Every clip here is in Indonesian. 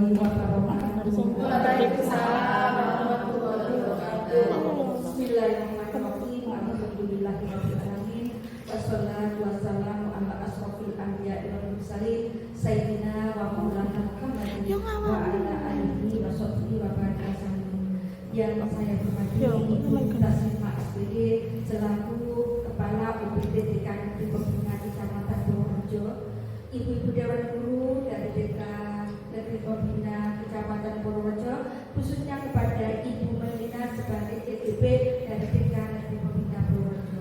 warahmatullahi wabarakatuh. Waalaikumsalam warahmatullahi wabarakatuh. Bismillahirrahmanirrahim. Alhamdulillahirabbil alamin. Wassalatu wassalamu ala asrofil anbiya'i wal mursalin sayyidina wa maulana Muhammadin wa ala alihi wa sahbihi wa barakatuh. Yang saya hormati Ibu Taslimah SPD selaku Kepala UPT DKM Pembina Kecamatan Purworejo, Ibu-ibu Dewan Guru dari DK Negeri Pembina Kecamatan Purworejo, khususnya kepada Ibu Melina sebagai DPP dari DK Negeri Pembina Purworejo.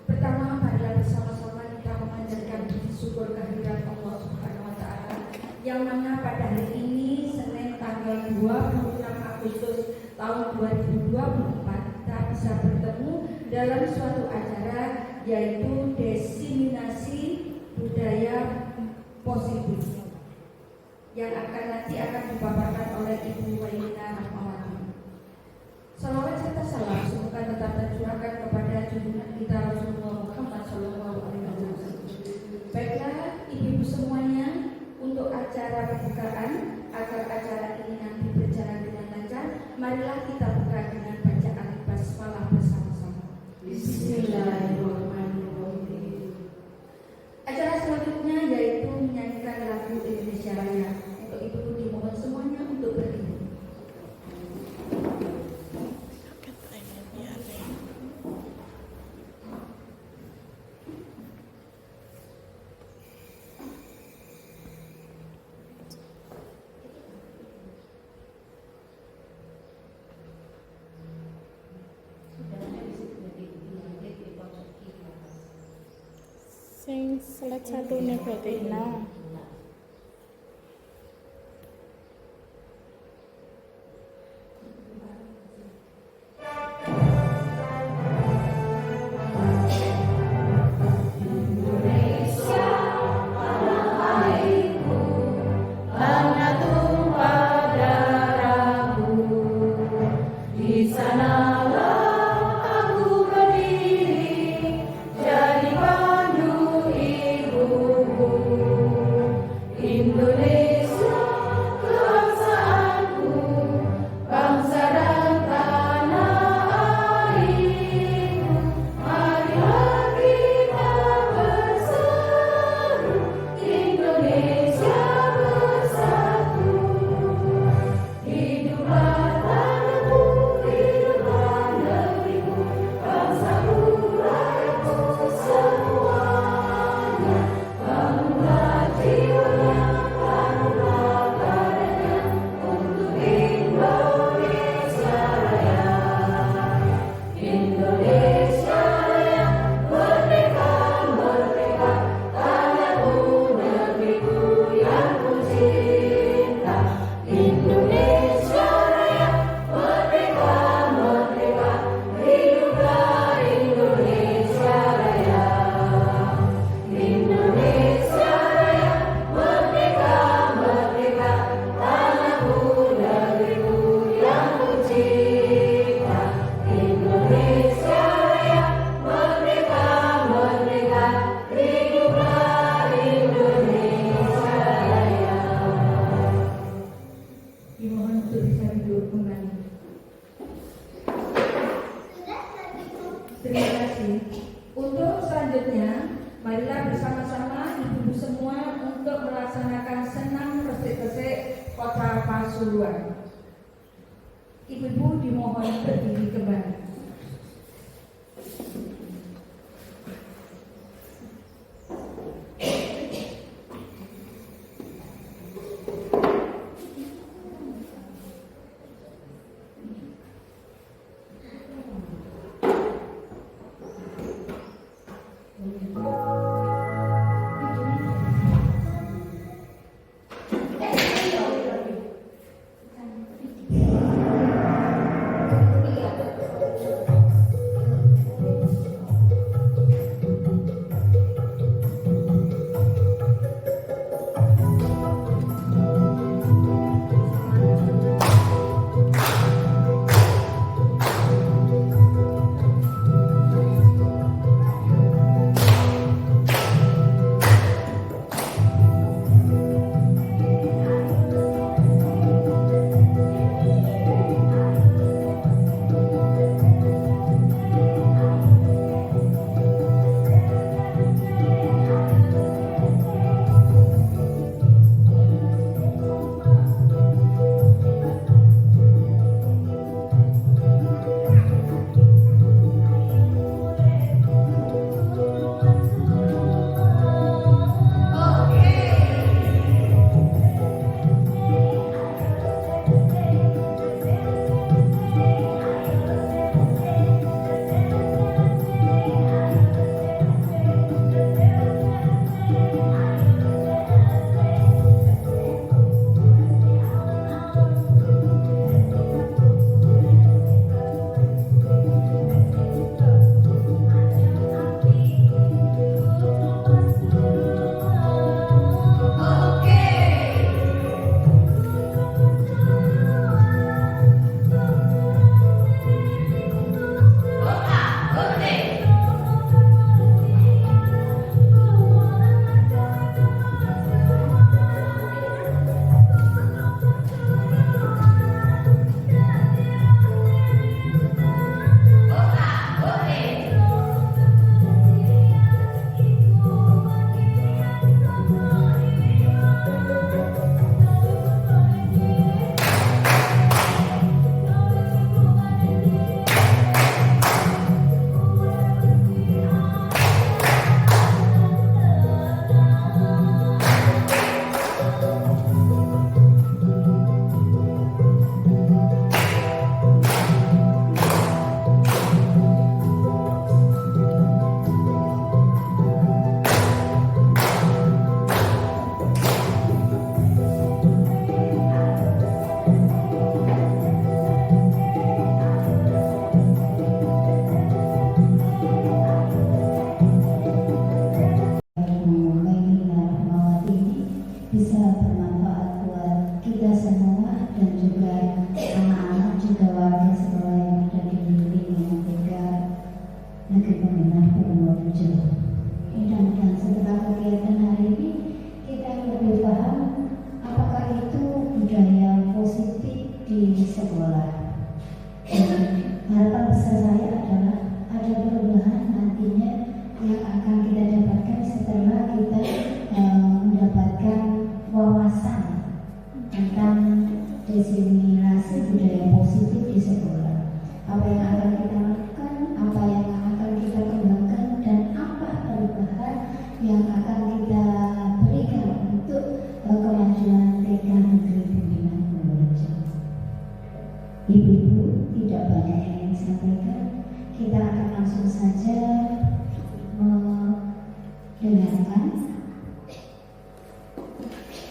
Pertama, marilah bersama-sama kita memanjatkan puji syukur kehadirat Allah Subhanahu wa Ta'ala, yang mana pada hari ini Senin tanggal 26 Agustus tahun 2024 kita bisa bertemu dalam suatu acara yaitu diseminasi budaya positif yang nanti akan dipaparkan oleh Ibu Wailina Rahmawati. Salawat serta salam semoga tetap tercurahkan kepada junjungan kita Rasulullah Muhammad SAW. Baiklah ibu-ibu semuanya, untuk acara pembukaan agar acara ini nanti berjalan dengan lancar, marilah kita buka dengan bacaan basmalah bersama-sama. Bismillahirrahmanirrahim. Acara selanjutnya yaitu menyanyikan lagu Indonesia Raya. Untuk itu dimohon semuanya untuk berdiri. Sing slide satu nih berarti nah. Untuk selanjutnya, marilah bersama-sama ibu-ibu semua untuk melaksanakan senam resik-resik Kota Pasuruan. Ibu-ibu dimohon berdiri kembali.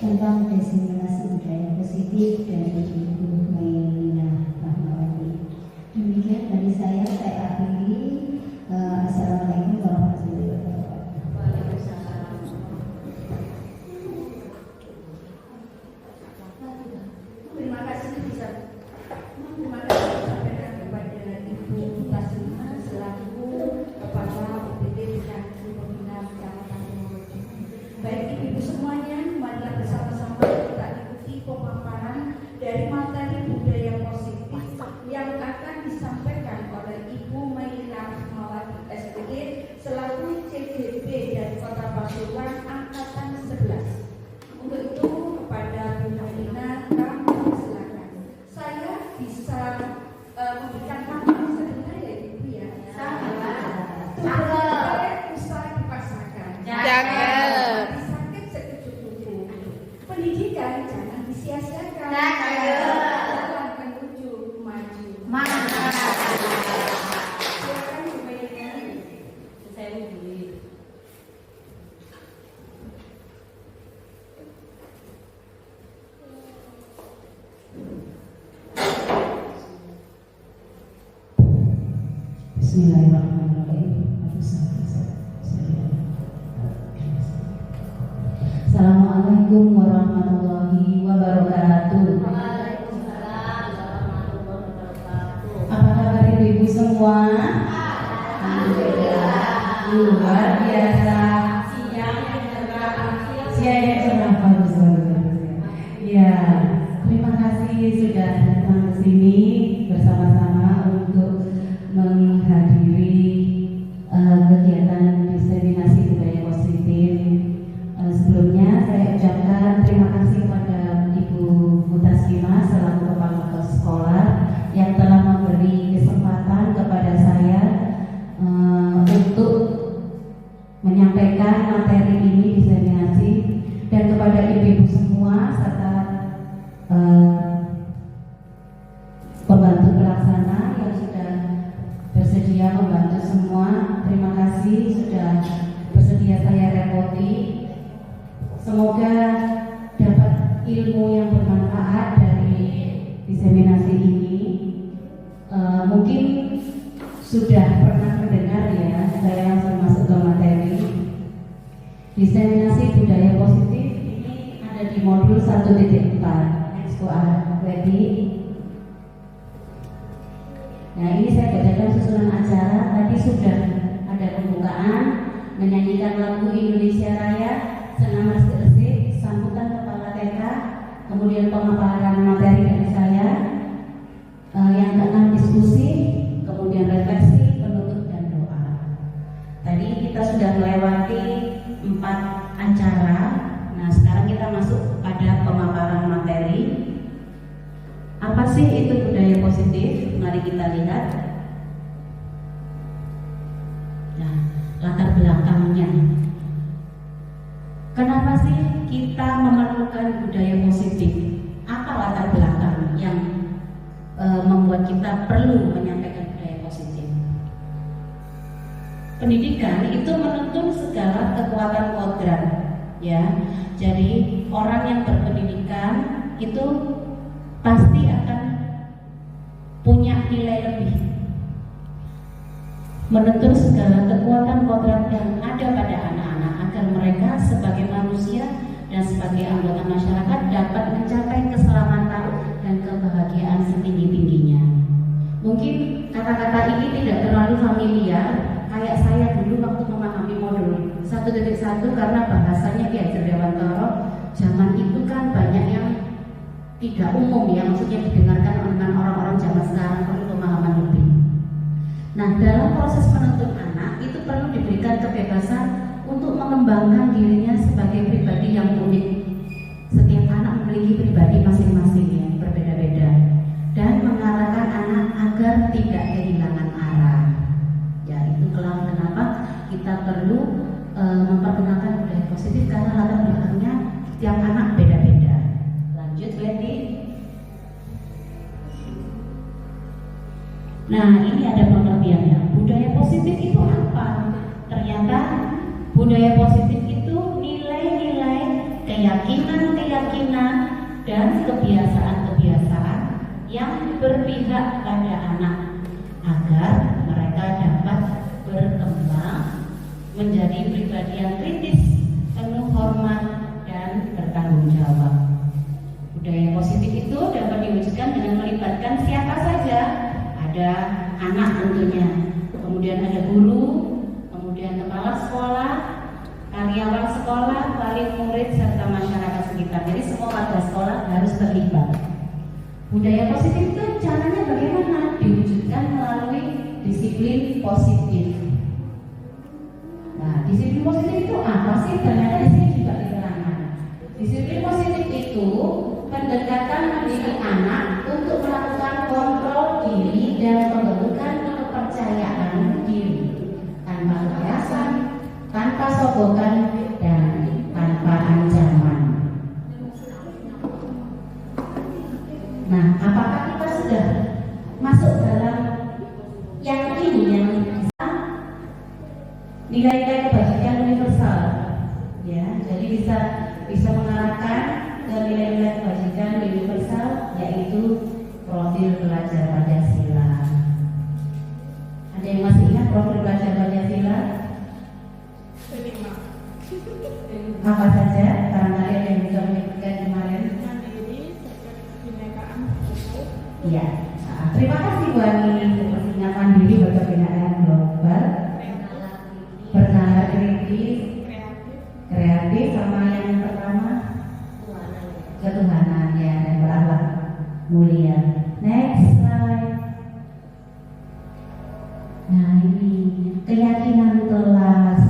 tentang diseminasi budaya positif dari Ibu Mailina Rahmawati. Demikian dari saya akhiri. Assalamualaikum warahmatullahi wabarakatuh. Terima kasih sampaikan kepada Ibu Tasima selaku Kepala UPD Kantor Pembina Kecamatan Purworejo. Baik ibu semuanya, marilah bersama-sama kita ikuti pemaparan dari materi budaya positif yang akan disampaikan oleh Ibu Mailina Rahmawati SPG selaku CGP dari Kota Pasuruan Angkatan 11. Untuk itu kepada Bu Mailina kami silakan. Saya bisa memberikan pandangan sebentar ya Ibu ya. Jangan usah dipaksakan. Jangan. Sakit sekejap-kejap. Pendidikan jangan disia-siakan. Jalan menuju maju. Silakan Bu Mailina. Saya beli. Bismillahirrahmanirrahim. Assalamualaikum warahmatullahi wabarakatuh. Waalaikumsalam warahmatullahi wabarakatuh. Apa kabar ibu-ibu semua? Alhamdulillah. Luar biasa. Siang yang cerah, bagus. Ya, terima kasih sudah datang ke sini bersama-sama untuk menghadiri kegiatan diseminasi budaya positif. Sebelumnya saya ucapkan terima kasih kepada Ibu Mutaskima selaku Kepala Sekolah yang telah memberi kesempatan kepada saya untuk menyampaikan materi ini diseminasi, dan kepada ibu-ibu semua serta pembantu pelaksana yang sudah bersedia membantu semua. Terima kasih sudah bersedia saya repoti. Semoga dapat ilmu yang bermanfaat dari diseminasi ini. Mungkin sudah pernah mendengar ya, saya langsung masuk ke materi. Diseminasi budaya positif ini ada di modul 1.4. Next to ready. Nah, ini saya bacakan susunan acara. Tadi sudah ada pembukaan, menyanyikan lagu Indonesia Raya, senam resik, sambutan kepala TK, kemudian pemaparan materi dari saya, yang keenam diskusi, kemudian refleksi, penutup dan doa. Tadi kita sudah melewati 4 acara. Nah, sekarang kita masuk pada pemaparan materi. Apa sih itu budaya positif? Mari kita lihat. Nah, latar belakangnya. Kenapa sih kita memerlukan budaya positif? Apa latar belakang yang membuat kita perlu menyampaikan budaya positif? Pendidikan itu menuntun segala kekuatan kodrat, ya. Jadi orang yang berpendidikan itu pasti akan punya nilai lebih, menuntun segala kekuatan kodrat yang ada pada anak-anak agar mereka sebagai manusia dan sebagai anggota masyarakat dapat mencapai keselamatan dan kebahagiaan setinggi-tingginya. Mungkin kata-kata ini tidak terlalu familiar kayak saya dulu waktu memahami modul 1.1 karena bahasanya Ki Hajar Dewantara zaman itu kan banyak yang tidak umum ya, maksudnya didengarkan dengan orang-orang zaman sekarang, perlu pemahaman lebih. Nah, dalam proses menuntun anak itu perlu diberikan kebebasan untuk mengembangkan dirinya sebagai pribadi yang unik. Setiap anak memiliki pribadi masing-masing yang berbeda-beda, dan mengarahkan anak agar tidak kehilangan arah. Ya, itu kenapa kita perlu memperkenalkan budaya positif, karena latar belakangnya setiap anak beda-beda. Lanjut, Betty. Nah, ini ada pengertiannya. Budaya positif itu apa? Ternyata budaya positif itu nilai-nilai keyakinan keyakinan dan kebiasaan-kebiasaan yang berpihak pada anak agar mereka dapat berkembang menjadi pribadi yang kritis, penuh hormat dan bertanggung jawab. Budaya positif itu dapat diwujudkan dengan melibatkan siapa saja. Ada anak tentunya, kemudian ada guru, kemudian kepala sekolah, karyawan sekolah, wali murid, serta masyarakat sekitar. Jadi semua warga sekolah harus terlibat. Budaya positif itu caranya bagaimana? Diwujudkan melalui disiplin positif. Nah, disiplin positif itu apa sih? Ternyata di sini juga diterangkan. Disiplin positif itu pendekatan mendidik anak untuk melakukan kontrol diri dan pembentukan kepercayaan diri tanpa kekerasan, tanpa sogokan, dan tanpa ancaman. Nah, apakah kita sudah masuk dalam yang ini yang bisa nilai-nilai kebajikan universal? Ya, jadi bisa mengarahkan ke nilai-nilai kebajikan universal, yaitu profil pelajar Pancasila. Ada yang masih ingat profil pelajar Pancasila? Apa saja? Barangkali ada yang bisa menyebutkan kemarin. Iya. Terima kasih Bu Ani untuk peringatan diri berkebenaan global, bernalar kritis, kreatif, sama yang pertama ketuhanan ya, dan berakhlak mulia. Next slide. Nah ini keyakinan kelas.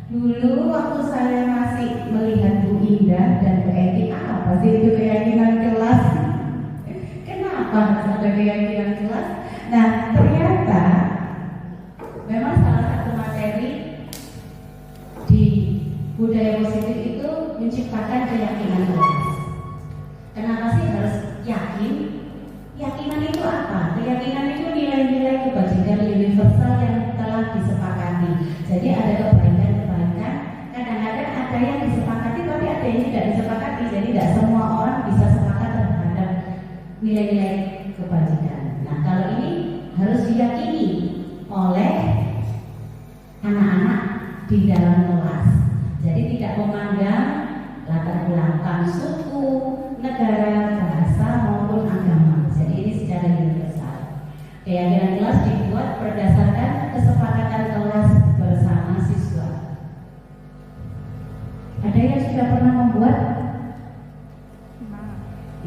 Dulu waktu saya masih melihat Bu Indah dan Bu Eti, apa sih itu keyakinan kelas? Kenapa ada keyakinan kelas? Nah ternyata memang salah satu materi di budaya positif itu menciptakan keyakinan kelas. Kenapa sih harus yakin? Keyakinan itu apa? Keyakinan itu nilai-nilai kebajikan universal yang telah disepakati. Jadi ada kebaikan-kebaikan, kadang-kadang ada yang disepakati tapi ada yang tidak disepakati. Jadi tidak semua orang bisa sepakat terhadap nilai-nilai kebajikan. Nah kalau ini harus diyakini oleh anak-anak di dalam kelas. Jadi tidak memandang latar belakang suku, negara, bahasa maupun agama. Jadi ini secara universal. Keyakinan kelas dibuat berdasarkan kesepakatan kelas bersama siswa. Ada yang sudah pernah membuat?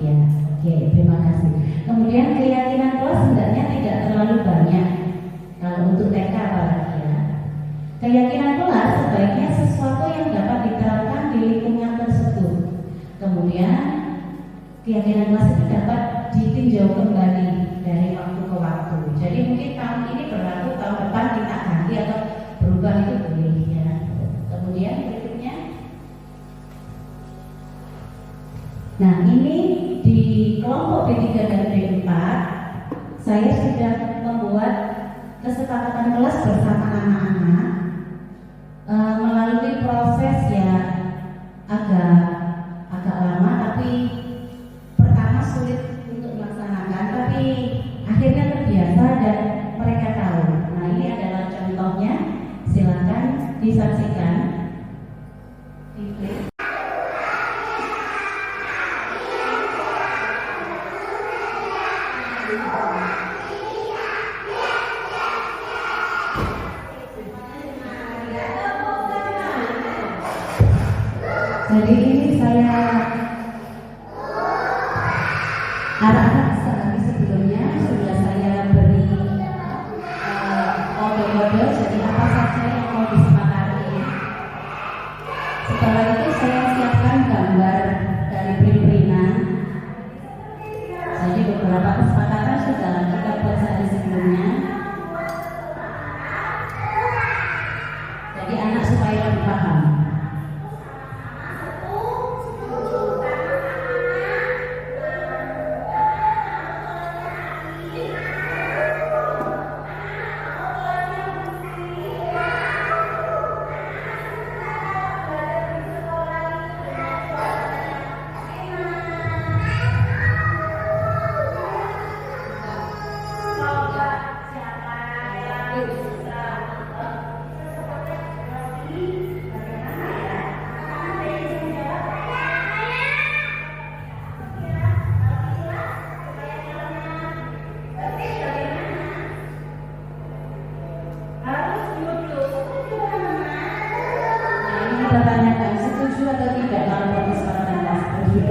Ya, oke, terima kasih. Kemudian keyakinan kelas sebenarnya tidak terlalu banyak. Kalau untuk TK apalagi ya. Keyakinan kelas sebaiknya sesuatu yang dapat diterapkan di lingkungan tersebut. Kemudian keyakinan kelas itu dapat ditinjau kembali dari waktu ke waktu. Jadi mungkin tahun ini berlaku, tahun depan kita ganti atau berubah, itu boleh ya. Kemudian berikutnya, nah ini di kelompok B3 dan B4 saya sudah membuat kesepakatan kelas bersama anak-anak melalui proses ya agak lama, tapi pertama sulit untuk melaksanakan, tapi akhirnya terbiasa dan mereka tahu. Nah ini adalah contohnya, silakan disaksikan. Jadi ini saya anak-anak sehari sebelumnya sudah saya beri kode-kode, jadi apa saja yang mau disepakati. Setelah itu saya siapkan gambar dari print-printan. Jadi beberapa kesepakatan sudah kita buat sehari sebelumnya. Jadi anak supaya lebih paham.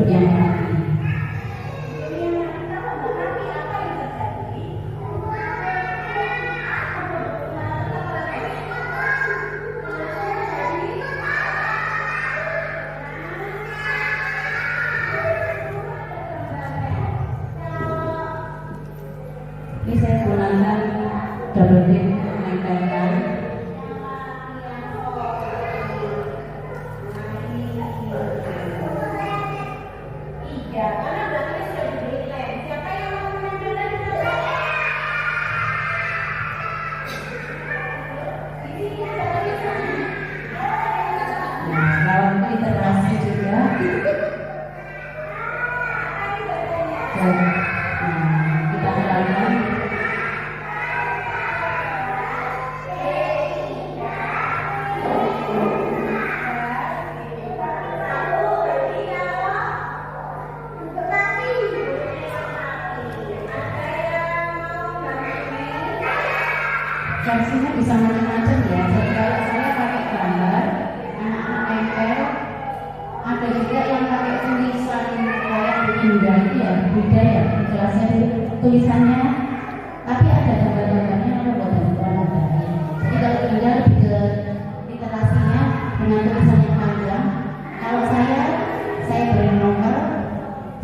hidup yang rapi. Ini saya gunakan double tip untuk menempelkan. Nah, literasi juga. Kita ulangi. Versinya bisa macam-macam ya. Kalau saya pakai gambar, anak-anak nempel. Ada juga yang pakai tulisan kayak Buddha itu ya, Buddha ya, di kelasnya itu tulisannya. Tapi ada gambar-gambarnya ada buat ukuran ada. Jadi kalau Buddha lebih ke literasinya dengan tulisan yang panjang. Kalau saya beri nomor,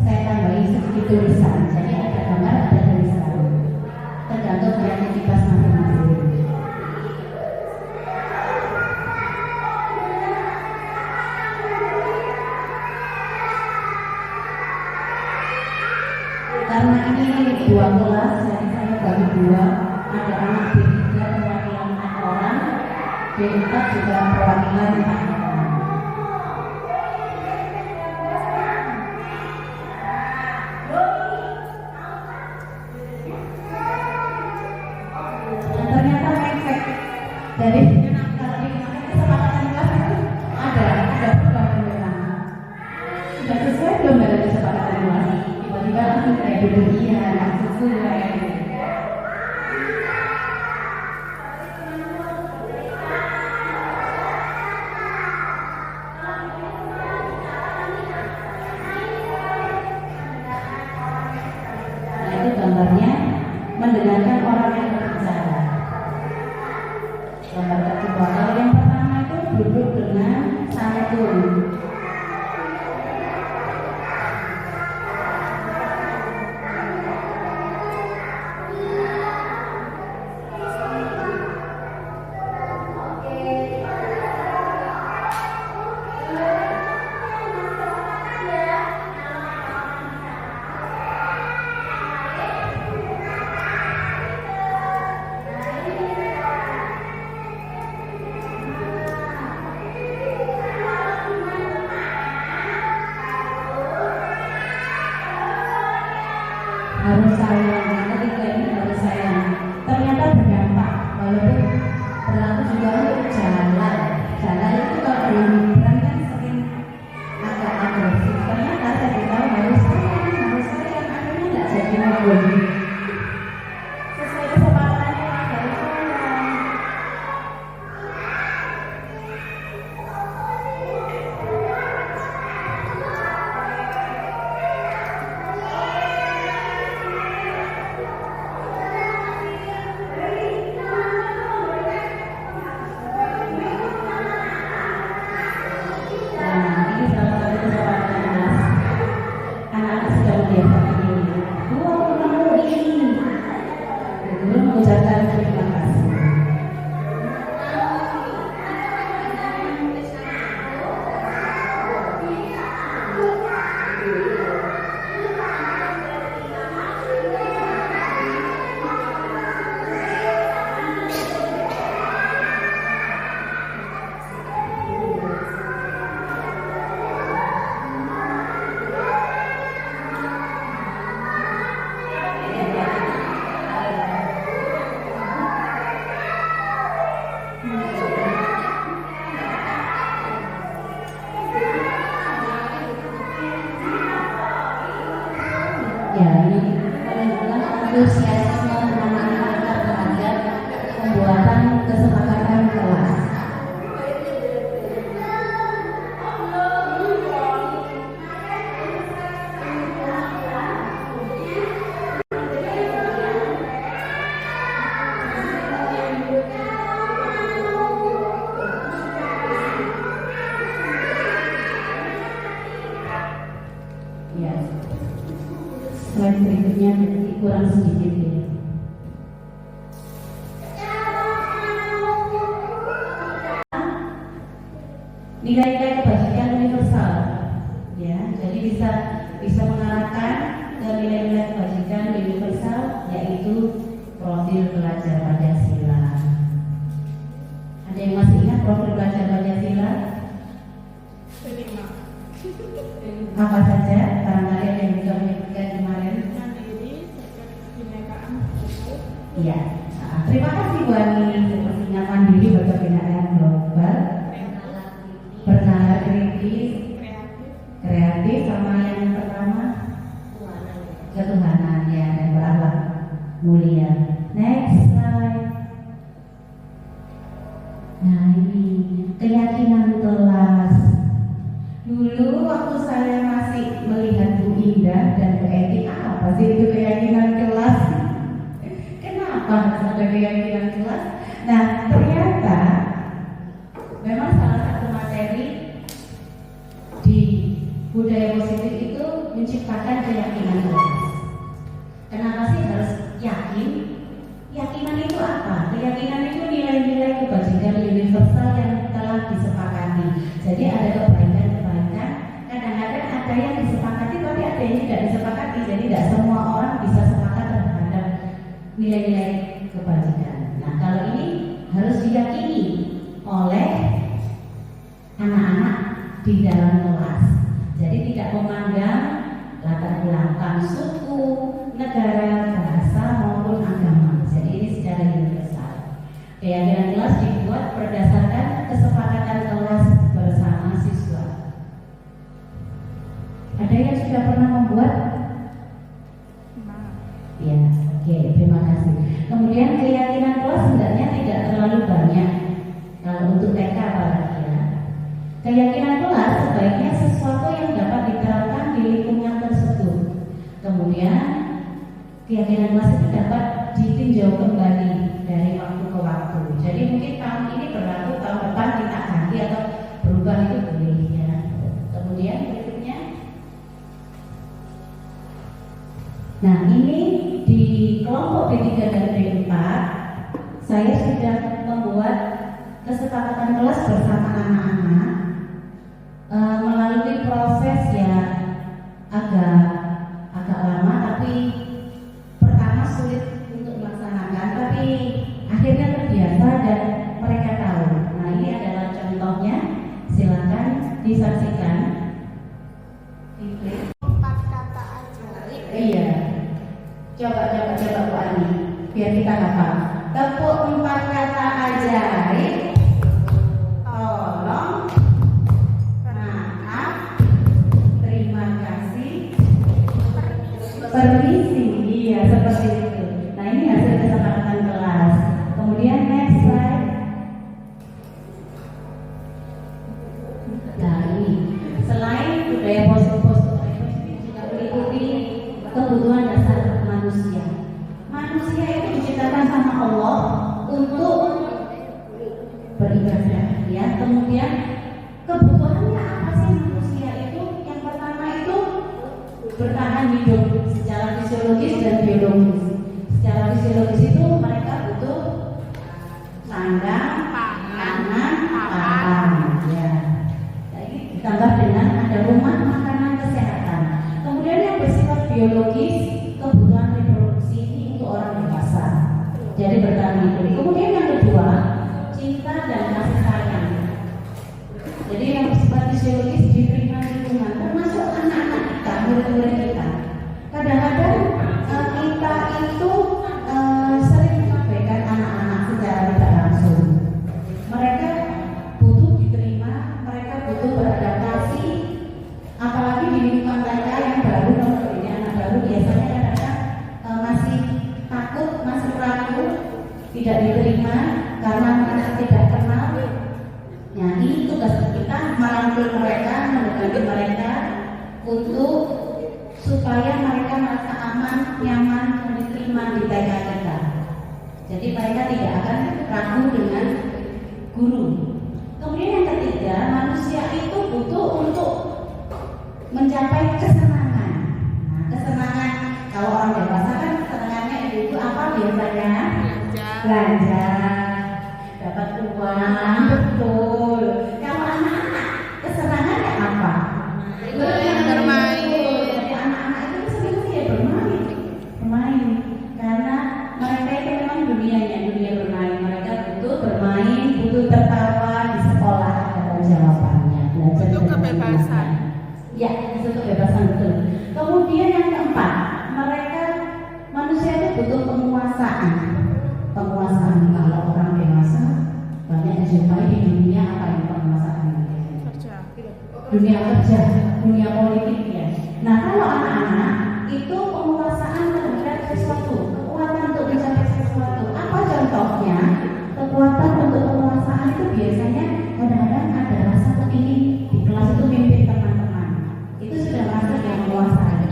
saya tambahi sedikit tulisan. Jadi ada gambar, ada tulisan. Tergantung kreativitas masing-masing. Karena ini 2 kelas, jadi saya bagi 2. Ada anak B3 perwakilan 4 orang, B4 juga perwakilan 4 orang. Dan ternyata efek dari kalau di kesepakatan kelas itu ada perubahan memang. Sudah sesuai belum dari kesepakatan kelas? Tiba-tiba langsung kayak iya, langsung sesuai. Nah itu gambarnya mendengarkan orang yang berbicara. Gambar kedua, kalau yang pertama itu duduk dengan santun. Harus sayang, ketiga ini harus sayang. Ternyata berdampak, walaupun berlaku juga untuk jalan. Jalan itu kalau belum liburan kan sering agak agresif. Ternyata saya beritahu harus sayang, akhirnya tidak jadi maupun. Sesuai kesepakatannya harus sayang. Mengucapkan terima kasih. Ya, ini menunjukkan antusiasme anak-anak terhadap pembuatan kesepakatan kelas. Ya. Slide berikutnya kurang sedikit ya. Nilai-nilai kebajikan universal, ya. Jadi bisa mengarahkan ke nilai-nilai kebajikan universal, yaitu profil pelajar Pancasila. Ada yang masih ingat profil pelajar Pancasila? Apa saja? Barangkali ada yang bisa menyebutkan kemarin. Mandiri, cerdas, kebinekaan, hukum. Iya. Terima kasih Bu Ani. Sepertinya mandiri berkebinekaan global, bernalar kritis, kreatif, sama yang pertama ketuhanan ya, dan berakhlak mulia. Next slide. Nah ini keyakinan kelas. Dulu waktu saya masih melihat Bu Indah dan Bu Eti, apa sih itu keyakinan kelas? Kenapa harus ada keyakinan kelas? Nah ternyata memang salah satu materi di budaya positif itu menciptakan keyakinan kelas. Kenapa sih harus yakin? Keyakinan itu apa? Keyakinan itu nilai-nilai kebajikan universal yang telah disepakati. Jadi ada kebaikan-kebaikan, kadang-kadang ada yang disepakati tapi ada yang tidak disepakati. Jadi tidak semua orang bisa sepakat terhadap nilai-nilai kebajikan. Nah kalau ini harus diyakini oleh anak-anak di dalam kelas. Jadi tidak memandang latar belakang suku, negara, bahasa maupun agama. Jadi ini secara universal. Keyakinan kelas dibuat berdasarkan kesepakatan kelas bersama siswa. Ada yang sudah pernah membuat? Ya, oke, terima kasih. Kemudian keyakinan kelas sebenarnya tidak terlalu banyak. Kalau untuk TK apalagi ya. Keyakinan kelas sebaiknya sesuatu yang dapat diterapkan di lingkungan tersebut. Kemudian keyakinan kelas itu dapat ditinjau kembali dari waktu ke waktu. Jadi mungkin tahun ini berlaku, tahun depan kita ganti atau berubah, itu boleh ya. Kemudian berikutnya, nah ini di kelompok B3 dan B4 saya sudah membuat kesepakatan kelas bersama anak-anak melalui proses ya agak lama, tapi pertama sulit untuk melaksanakan, tapi akhirnya terbiasa dan mereka tahu. Nah ini adalah contohnya, silakan disaksikan. Empat kata aja. Iya, coba Bu Ani, biar kita hafal. Tepuk 4 kata ajaib. Tolong, maaf, terima kasih, permisi. Iya, seperti itu. Nah ini hasil kesepakatan kelas. Kemudian next slide. Nah ini selain budaya positif juga meliputi kebutuhan dasar manusia. Manusia itu diciptakan sama Allah untuk beribadah ya. Kemudian kebutuhannya apa sih manusia itu? Yang pertama itu bertahan hidup secara fisiologis dan biologis. Secara fisiologis itu mereka butuh sandang, pangan, papan ya. Jadi ditambah dengan ada rumah, makanan, kesehatan. Kemudian yang bersifat biologis, kebutuhan reproduksi ini untuk orang dewasa. Jadi bertahan hidup. Kemudian yang kedua, cinta dan kasih sayang. Jadi yang bersifat fisiologis diterima lingkungan, termasuk anak-anak kita, murid-murid kita. Kadang-kadang kita itu sering mengabaikan anak-anak secara tidak langsung. Mereka butuh diterima, mereka butuh beradaptasi, apalagi di lingkungan mereka yang baru. Kalau ini anak baru biasanya kadang-kadang masih takut, masih ragu, tidak diterima karena mereka tidak kenal. Nah ini tugas kita merangkul mereka, mendekati mereka untuk supaya mereka merasa aman, nyaman, dan diterima di TK kita. Jadi mereka tidak akan ragu dengan guru. Kemudian yang ketiga, manusia itu butuh untuk mencapai kesenangan. kesenangan kalau orang dewasa kan kesenangannya itu apa biasanya? Belanja. Belanja, dapat uang, betul. Kalau anak-anak kesenangannya apa? Bermain. Jadi anak-anak itu sebenarnya ya bermain. Karena mereka itu memang dunia bermain. Mereka butuh bermain, butuh tertawa di sekolah ada jawabannya. Belajar Itu dengan kebebasan. Ya, itu kebebasan betul. Kemudian yang keempat, mereka manusia itu butuh penguasaan. Penguasaan kalau orang dewasa banyak dijumpai di dunia apa yang penguasaan? Kerja. Dunia kerja, dunia politik ya. Nah kalau anak-anak itu penguasaan terhadap sesuatu, kekuatan untuk mencapai sesuatu. Apa contohnya? Kekuatan untuk penguasaan itu biasanya kadang-kadang ada rasa kepingin di kelas itu mimpin teman-teman. Itu sudah rasa yang menguasai.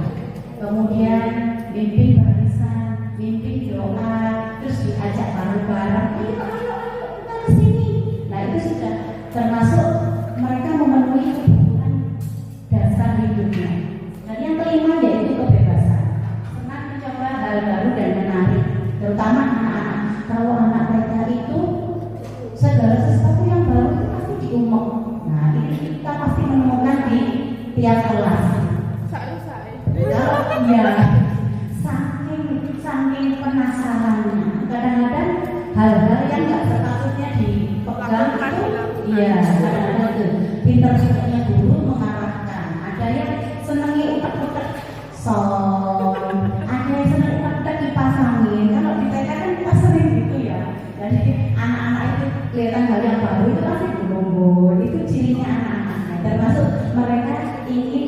Kemudian mimpin barisan, mimpin doa, terus diajak bareng-bareng. Ayo kita ke sini. Nah itu sudah termasuk mereka memenuhi kebutuhan dasar hidupnya. Dan yang kelima yaitu kebebasan. Senang mencoba hal baru dan menarik, terutama anak-anak. Kalau anak mereka itu segala sesuatu yang baru itu pasti diumum. Nah ini kita pasti menemukan di tiap kelas. Kalau ya saking penasarannya, kadang-kadang hal-hal yang nggak sepatutnya dipegang itu, iya kadang-kadang tuh pinter-pinternya guru mengarahkan. Ada yang senangi utak-utak ada yang senang utak-utak dipasangin. Kalau di TK kan kita sering gitu ya. Jadi anak-anak itu kelihatan hal yang baru itu pasti berbumbun. Itu cirinya anak-anak. Termasuk mereka ingin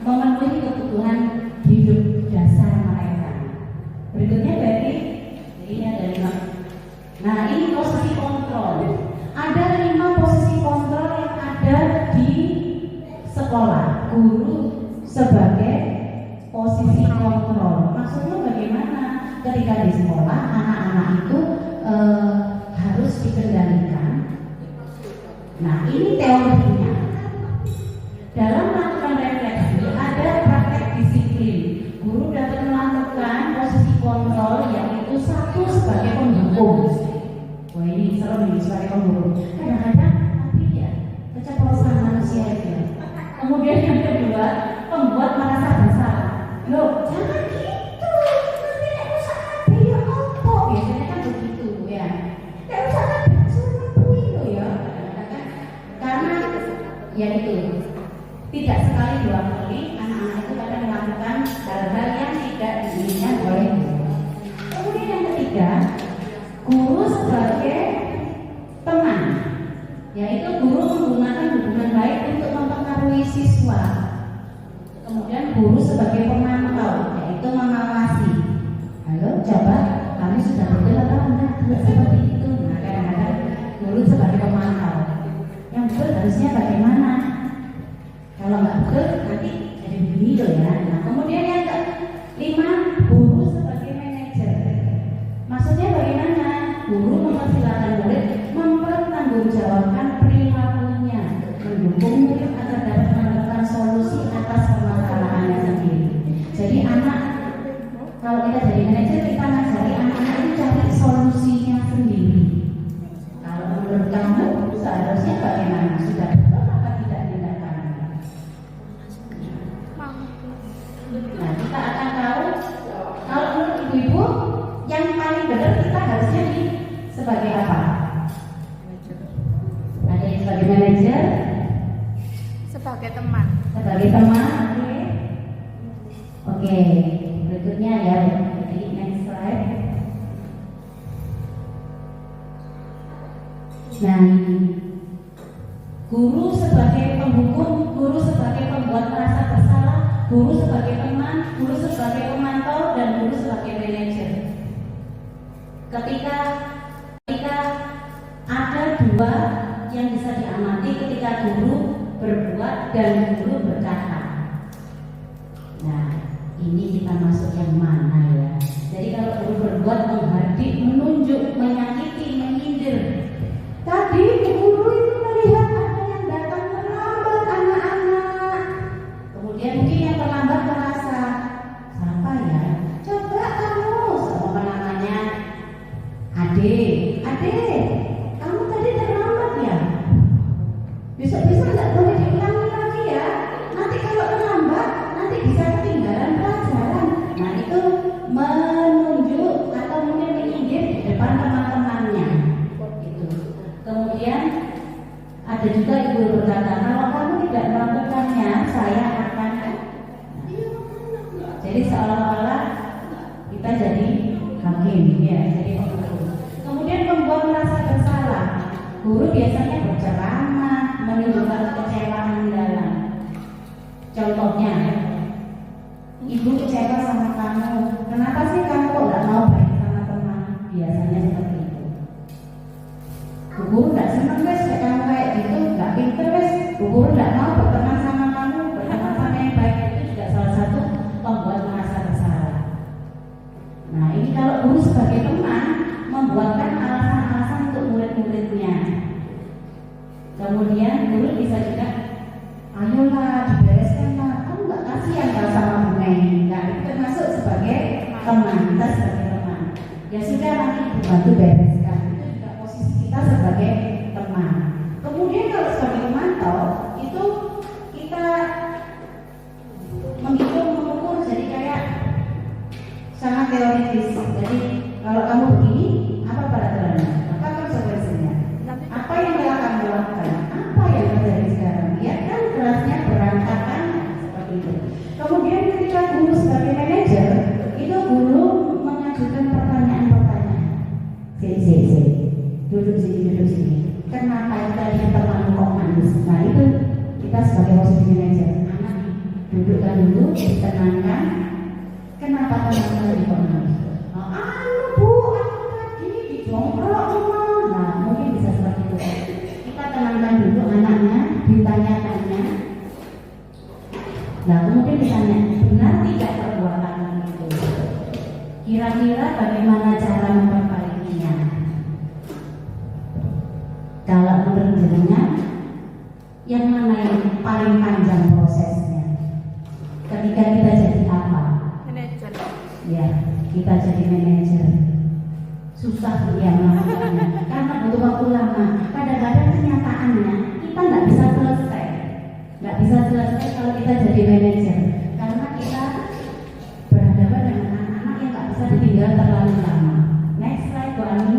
memenuhi kebutuhan hidup dasar mereka. Berikutnya berarti ini ada 5. Nah ini posisi kontrol. Ada 5 posisi kontrol yang ada di sekolah. Guru sebagai posisi kontrol. Maksudnya bagaimana? Ketika di sekolah anak-anak itu harus dikendalikan. Nah ini teorinya. Dalam melakukan refleksi ada praktek disiplin. Guru dapat melakukan posisi kontrol yaitu 1 sebagai pendukung. Wah ini serem nih sebagai pendukung. Kadang-kadang tapi ya keceplosan manusia itu. Kemudian yang kedua, pembuat merasa bersalah. Loh jangan gitu. Nanti nek rusak kabeh ya apa? Biasanya kan begitu ya. Nek rusak kabeh suruh kuwi lho ya. Karena ya itu. Tidak sekali 2 kali anak-anak itu kadang melakukan hal-hal yang tidak diinginkan oleh guru. Kemudian yang ketiga, guru sebagai teman, yaitu guru menggunakan hubungan baik untuk mempengaruhi siswa. Kemudian guru sebagai pemantau, yaitu mengawasi. Halo, coba kami sudah betul atau enggak seperti itu. Nah, kadang-kadang guru sebagai pemantau. Yang betul harusnya bagaimana? Kalau nggak betul nanti jadi begini loh ya. Nah kemudian yang ke-5, guru sebagai manajer. Maksudnya bagaimana? Guru mempersilahkan murid mempertanggungjawabkan perilakunya, mendukung murid agar dapat menemukan solusi atas permasalahannya sendiri. Jadi anak, kalau kita jadi manajer kita ngajari anak-anak itu cari solusinya sendiri. Kalau menurut kamu seharusnya bagaimana? Sudah betul apa tidak tindakan? Nah, kita akan tahu kalau menurut ibu-ibu yang paling benar kita harusnya sebagai apa? Ada yang sebagai manajer, Sebagai teman. sebagai teman, oke. Berikutnya ya, jadi next slide. Nah, guru sebagai penghukum, guru sebagai pembuat merasa bersalah, guru sebagai teman, guru sebagai pemantau, dan guru sebagai manajer. Ketika ada 2 yang bisa diamati ketika guru berbuat dan guru berkata. Nah, ini kita masuk yang mana ya? Jadi kalau guru berbuat menghardik, menunjuk, menyakiti, menyindir. Tadi guru itu melihat ada yang datang terlambat anak-anak. Kemudian mungkin yang terlambat merasa kita jadi hakim, ya, jadi penghukum. Kemudian membuat merasa bersalah. Guru biasanya berceramah, menunjukkan kekecewaan mendalam. Contohnya, ibu kecewa sama kamu. Kenapa sih kamu kok nggak mau baik sama teman? Biasanya seperti itu. Guru nggak seneng wes kamu kayak gitu, nggak pinter wes. Guru nggak mau berteman sama kamu, berteman sama yang baik. Itu juga salah satu pembuat merasa bersalah. Nah, ini kalau guru sebagai teman membuatkan alasan-alasan untuk murid-muridnya. Kemudian guru bisa juga, ayolah dibereskan lah, kamu nggak kasihan kalau sama Bu Mei. Nah, itu termasuk sebagai teman, kita sebagai teman. Ya sudah, nanti dibantu bereskan. Itu juga posisi kita sebagai teman. Kemudian kalau sebagai pemantau itu kita menghitung, mengukur, jadi kayak sangat teoritis. Jadi kalau kamu begini, apa peraturannya? Apa konsekuensinya? Apa yang telah kamu lakukan? Apa yang terjadi sekarang? Lihat kan kerasnya berantakan seperti itu. Kemudian ketika guru sebagai manajer, itu guru mengajukan pertanyaan-pertanyaan. Duduk sini. Kenapa tadi teman kok manis? Nah, itu kita sebagai posisi manajer. Anak dudukkan dulu, ditenangkan. Kenapa teman kok manis? Bu, aku tadi dijongkrok rumah. Nah, mungkin bisa seperti itu. Kita tenangkan dulu anaknya, ditanya-tanya. Nah, kemudian ditanya, benar tidak perbuatan itu? Kira-kira bagaimana cara memperbaikinya? Kalau menurut jenengan, yang mana yang paling panjang prosesnya? Ketika kita jadi apa? Manajer. Ya, kita jadi manajer. Susah yang melakukannya karena butuh waktu lama. Kadang-kadang kenyataannya kita nggak bisa selesai kalau kita jadi manajer, karena kita berhadapan dengan anak-anak yang nggak bisa ditinggal terlalu lama. Next slide, Bu Ani.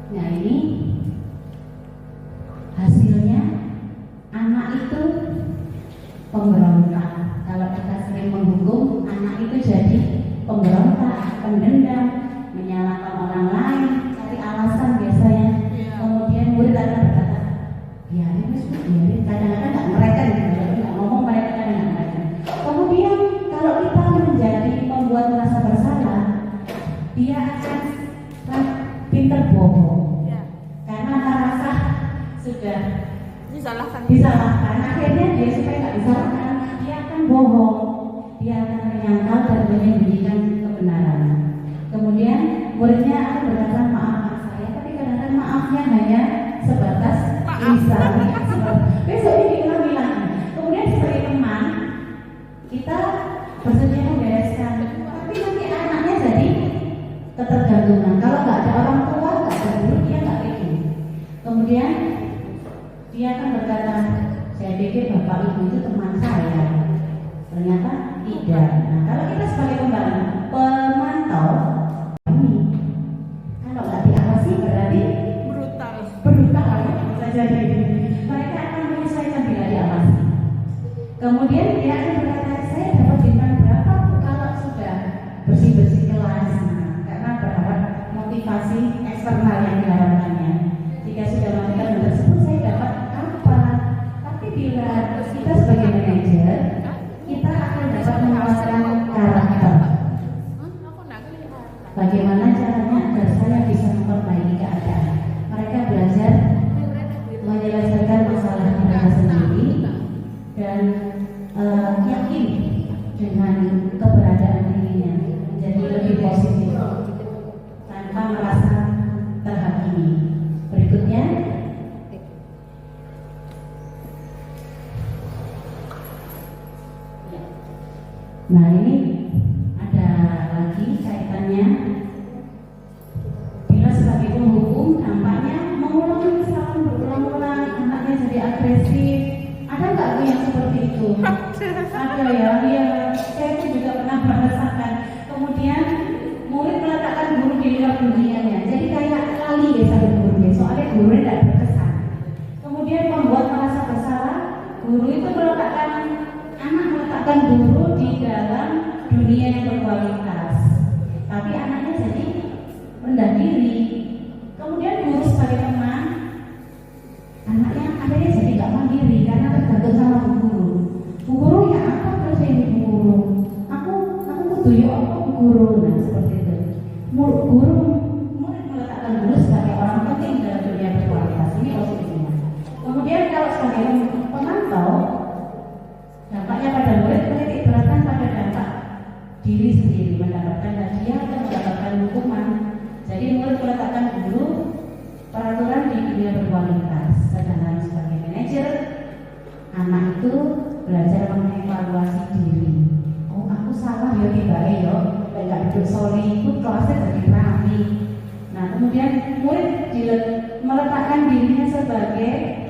Nah, ini hasilnya anak itu pemberontak. Kalau kita sering menghukum, anak itu jadi pemberontak, pendendam, menyalahkan orang lain, cari alasan biasanya. Kemudian murid akan berkata, biarin. Kadang-kadang nggak mereken, nggak ngomong mereka, kadang nggak mereken. Kemudian kalau kita menjadi pembuat merasa bersalah, dia akan pinter bohong, karena merasa sudah disalahkan. Akhirnya dia supaya nggak disalahkan, dia akan bohong, dia akan menyangkal dan menyembunyikan kebenaran. Kemudian muridnya akan berkata, maaf saya, tapi kadang-kadang maafnya hanya sebatas lisan. Besok ini bilang. Kemudian sebagai teman kita bersedia membereskan, tapi nanti anaknya jadi ketergantungan. Kalau nggak ada orang tua, nggak ada guru, dia nggak pede. Kemudian dia akan berkata, saya pikir bapak ibu itu teman saya. Ternyata tidak. Nah, kalau kita sebagai pemantau, kalau nggak diawasi berarti brutal bisa jadi. Mereka akan menyesuaikan bila diawasi. Kemudian dia akan berkata, saya dapat bintang berapa kalau sudah bersih-bersih kelas, karena berharap motivasi eksternal yang diharapkannya. Jika sudah melakukan hal tersebut, saya dapat apa? Tapi bila kita sebagai manajer, kita akan dapat menguasai karakter. Bagaimana caranya agar saya bisa memperbaiki keadaan? Mereka belajar menyelesaikan masalah mereka sendiri dan yakin dengan keberadaan dirinya, menjadi lebih positif tanpa merasa terhakimi. Berikutnya, nah ini ada lagi kaitannya. Bila sebagai penghukum nampaknya mengulangi kesalahan berulang-ulang, anaknya jadi agresif. Ada nggak yang seperti itu? Ada ya, saya itu juga pernah merasakan. Kemudian murid meletakkan guru di luar dunianya, jadi kayak lali ya sama gurunya, soalnya gurunya tidak berkesan. Kemudian membuat merasa bersalah, guru itu meletakkan anak meletakkan meletakkan guru di dalam dunia yang berkualitas, tapi anaknya jadi rendah diri. Kemudian guru sebagai teman, anaknya akhirnya jadi nggak mandiri karena tergantung sama bu guru. Bu guru ya apa terus ini bu guru? Aku kudu ya apa bu guru? Nah seperti itu. Murid meletakkan guru sebagai orang penting dalam dunia berkualitas. Ini positifnya. Kemudian kalau sebagai pemantau, dampaknya pada murid menitik beratkan pada dampak diri sendiri, mendapatkan hadiah atau mendapatkan hukuman. Jadi murid meletakkan guru peraturan di dunia berkualitas. Sedangkan sebagai manajer, anak itu belajar mengevaluasi diri. Oh aku salah ya tiba ya, nggak duduk soli, itu kelasnya jadi rapi. Nah kemudian murid meletakkan dirinya sebagai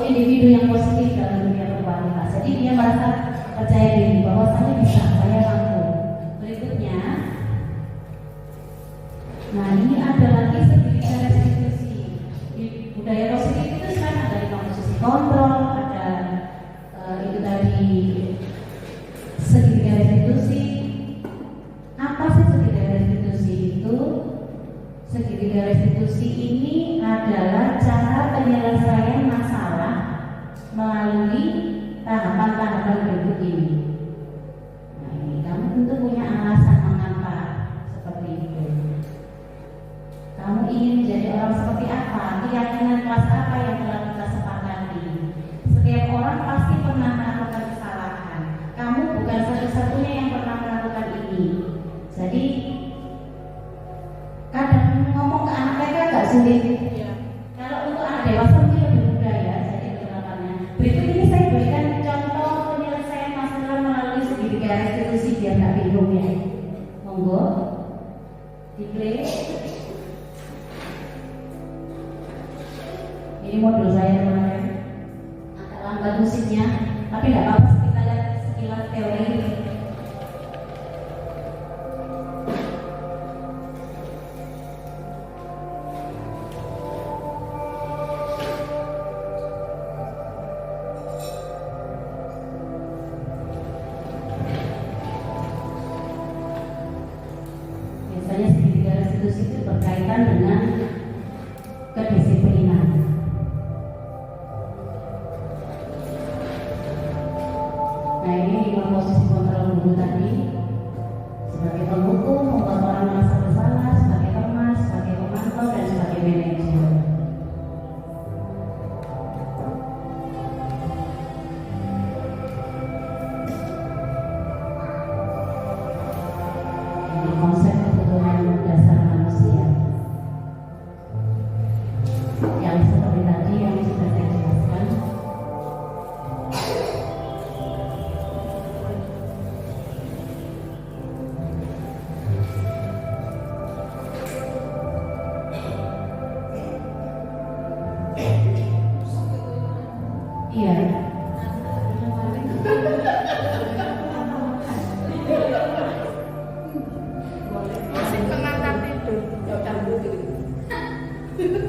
individu yang positif dalam dunia berkualitas. Jadi dia merasa percaya diri bahwa saya bisa, saya mampu. Berikutnya, nah ini ada lagi segitiga restitusi. Di budaya positif itu kan ada di posisi kontrol, ada itu tadi segitiga restitusi. Apa sih segitiga restitusi itu? Segitiga restitusi ini adalah cara penyelesaian masalah melalui tahapan-tahapan berikut ini. Nah ini kamu tentu punya alasan mengapa seperti itu. Kamu ingin menjadi orang seperti apa? Keyakinan kelas apa yang telah kita sepakati? Setiap orang pasti pernah melakukan kesalahan. Kamu bukan satu-satunya yang pernah melakukan ini. Jadi kadang ngomong ke anak mereka agak sulit. Kalau untuk anak dewasa mungkin lebih mudah ya. Jadi penerapannya. Berikut ini saya berikan contoh penyelesaian masalah melalui segitiga restitusi biar nggak bingung ya. Monggo di play. Ini modul saya kemarin. Agak lambat musiknya, tapi nggak apa-apa. Kita lihat sekilas teori. Biasanya segitiga restitusi itu berkaitan dengan kedisiplinan. Nah ini 5 posisi kontrol guru tadi. Sebagai penghukum, membuat orang merasa bersalah, sebagai teman, sebagai pemantau, dan sebagai manajer. Ini konsep kebutuhan dasar manusia yang seperti tadi yang sudah saya jelaskan. Iya.